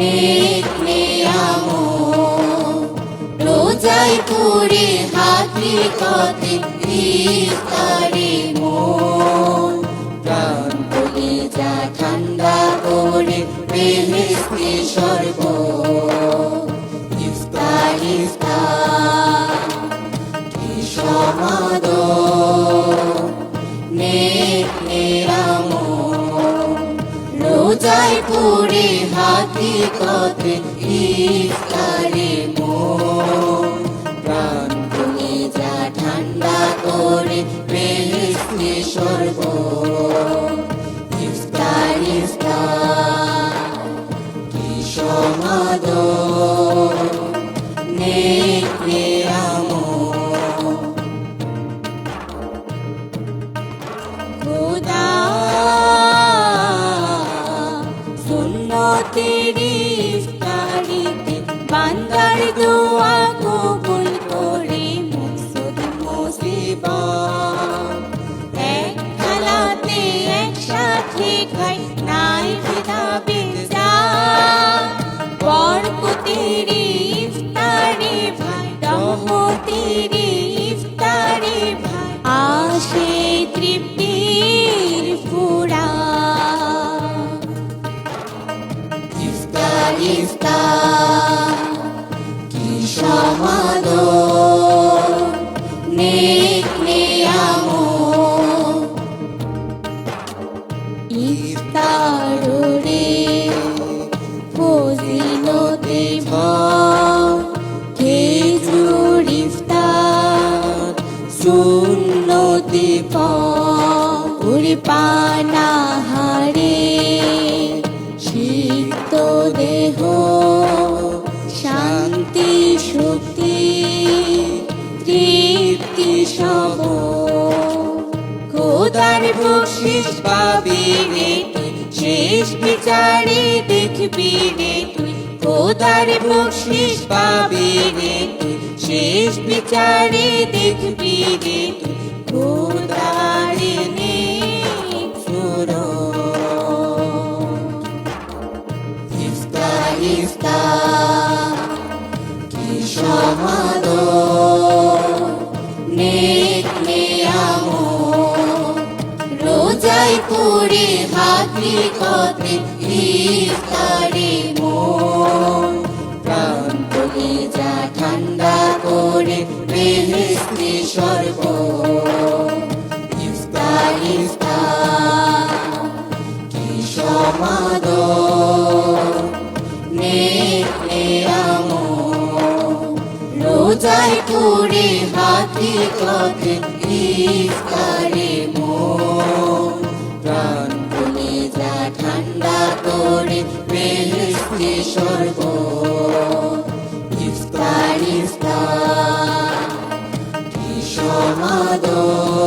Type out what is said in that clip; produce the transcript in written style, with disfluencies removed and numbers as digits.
নেক নিয়ামত রোজায় করে হাকিকতে ইফতারি মন প্রাণ কলিজা ঠান্ডা করে বেহেশতি শরবত ইফতার ইফতার কি সমাদর নেক নিয়ামত রোজায় করে হাকিকতে ইফতারি মন প্রাণ কলিজা ঠান্ডা করে বেহেশতি শরবত ইফতার ইফতার কি সমাদর নেক নিয়ামত খোদা সুন্নতের ইফতারিতে বান্দার দোয়া কবুল করে মুকসুদ মুসিবত এক থালাতে একসাথে খাই নাই ভেদাভেদ বরকতের ইফতারি ভাই রহমতের ইফতারি ভাই আসে তৃপ্তির ফুরান ইফতার ইফতার কি সমাদর নেক নিয়ামত ইফতারে ফজিলতে ভর খেজুর ইফতার সুন্নতে পর পানাহারে সিক্ত দেহ শান্তি শক্তি তৃপ্তি সব খোদার বকশিশ পাবি রে তুই শেষ বিচারে দেখবি রে তুই খোদার বকশিশ পাবি রে তুই শেষ বিচারে দেখবি রে তুই খোদার নেক সুরত ইফতার ইফতার কি সমাদর নেক নিয়ামত রোজায় করে হাকিকতে ইফতারি মন প্রাণ কলিজা ঠান্ডা করে বেহেশতি শরবত ইফতার ইফতার কি সমাদর নেক নিয়ামত রোজায় করে হাকিকতে ইফতারি মন প্রাণ কলিজা ঠান্ডা করে বেহেশতি শরবত ইফতার ইফতার কি সমাদর